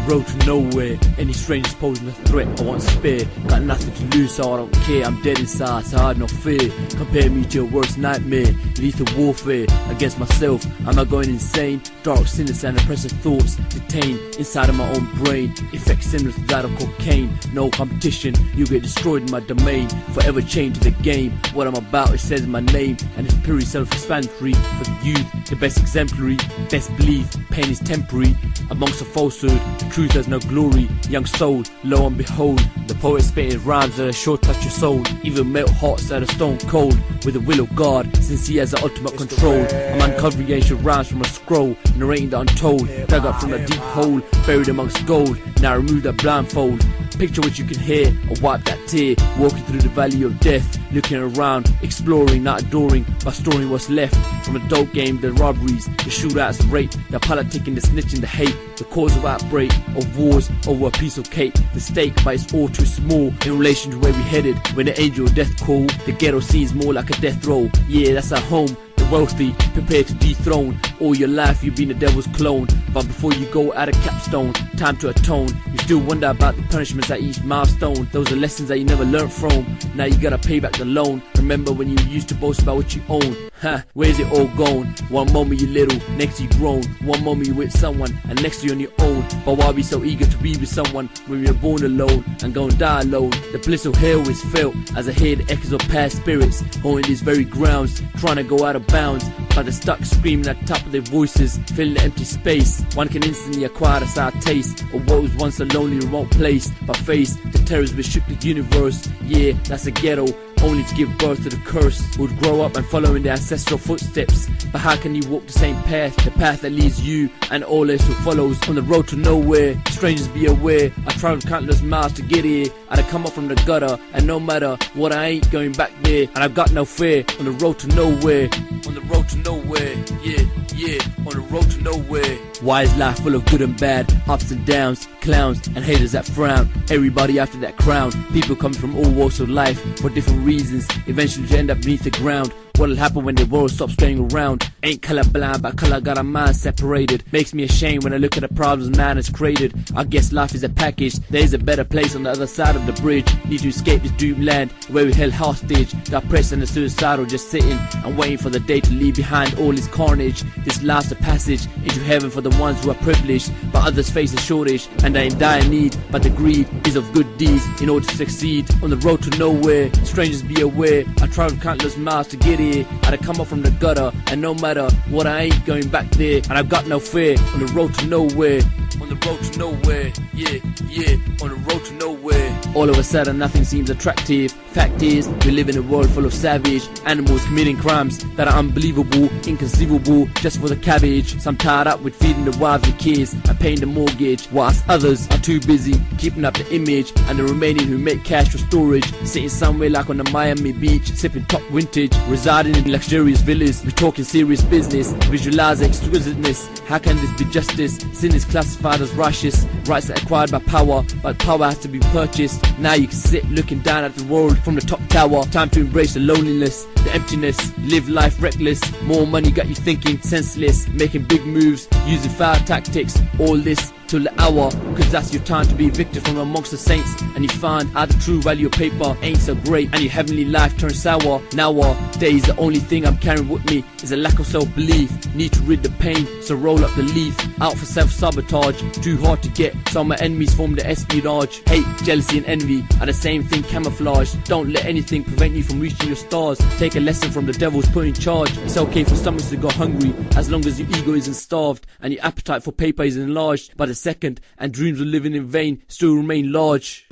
road to nowhere. Any strangers posing a threat, I won't spare. Got nothing to lose, so I don't care. I'm dead inside, so I have no fear. Compare me to your worst nightmare. Lethal warfare against myself. I'm not going insane. Dark, sinister and oppressive thoughts detained inside of my own brain. Effects similar to that of cocaine. No competition, you get destroyed in my domain. Forever chained to the game. What I'm about, it says in my name, and it's purely self-explanatory. For the youth, the best exemplary. Best believe, pain is temporary. Amongst the falsehood, the truth has no glory. Young soul, lo and behold, the poet spitting rhymes that are sure touch your soul. Even melt hearts that are stone cold. With the will of God, since he has the ultimate control. I'm uncovering ancient rhymes from a scroll, narrating the untold. Dug up from a deep hole, buried amongst gold. Now remove that blindfold. Picture what you can hear, or wipe that tear. Walking through the valley of death, looking around, exploring, not adoring, but storing what's left. From the dope game, the robberies, the shootouts, the rape, the politicking, the snitching, the hate. The cause of outbreak of wars over a piece of cake. The stake, but it's all too small in relation to where we headed. When the angel of death call, the ghetto seems more like a death row. Yeah, that's our home. Wealthy, prepared to dethrone. All your life you've been the devil's clone. But before you go out of capstone, time to atone. You still wonder about the punishments at each milestone. Those are lessons that you never learned from. Now you gotta pay back the loan. Remember when you used to boast about what you own? Huh, where's it all gone? One moment you little, next you grown. One moment you with someone, and next you're on your own. But why be so eager to be with someone when you're born alone and gonna die alone? The bliss of hell is felt as I hear the echoes of past spirits haunting these very grounds, trying to go out of bounds, but they're stuck screaming at the top of their voices, filling the empty space. One can instantly acquire a sour taste of what was once a lonely remote place, but face the terrors which shook the universe. Yeah, that's a ghetto, only to give birth to the curse. Who would grow up and follow in their ancestral footsteps. But how can you walk the same path, the path that leads you and all else who follows? On the road to nowhere, strangers be aware. I traveled countless miles to get here. I'd come up from the gutter, and no matter what, I ain't going back there. And I've got no fear. On the road to nowhere, on the road to nowhere. Yeah, yeah, on the road to nowhere. Why is life full of good and bad, ups and downs, clowns and haters that frown? Everybody after that crown. People come from all walks of life for different reasons, eventually to end up beneath the ground. What'll happen when the world stops going around? Ain't colorblind, but color got our minds separated. Makes me ashamed when I look at the problems man has created. I guess life is a package. There's a better place on the other side of the bridge. Need to escape this doomed land where we held hostage. The oppressed and the suicidal just sitting and waiting for the day to leave behind all this carnage. This life's a passage into heaven for the ones who are privileged, but others face a shortage and are in dire need. But the greed is of good deeds in order to succeed. On the road to nowhere, strangers be aware. I traveled countless miles to get here. I'd come up from the gutter, and no matter what, I ain't going back there. And I've got no fear. On the road to nowhere, on the road to nowhere. Yeah, yeah, on the road to nowhere. All of a sudden nothing seems attractive. Fact is, we live in a world full of savage animals committing crimes that are unbelievable, inconceivable, just for the cabbage. Some tied up with feeding the wives and kids and paying the mortgage, whilst others are too busy keeping up the image, and the remaining who make cash for storage, sitting somewhere like on the Miami beach, sipping top vintage, residing in luxurious villas. We're talking serious business, visualize exquisiteness. How can this be justice? Sin is classified as righteous, rights are acquired by power, but power has to be purchased. Now you can sit looking down at the world from the top tower. Time to embrace the loneliness, the emptiness, live life reckless. More money got you thinking senseless, making big moves, using foul tactics. All this till the hour, cause that's your time to be evicted from amongst the saints. And you find out the true value of paper ain't so great, and your heavenly life turns sour. Nowadays the only thing I'm carrying with me is a lack of self-belief. Need to rid the pain, so roll up the leaf. Out for self-sabotage, too hard to get, so my enemies form the espionage. Hate, jealousy and envy are the same thing camouflaged. Don't let anything prevent you from reaching your stars. Take a lesson from the devils put in charge. It's okay for stomachs to go hungry, as long as your ego isn't starved and your appetite for paper is enlarged. But a second, and dreams of living in vain still remain large.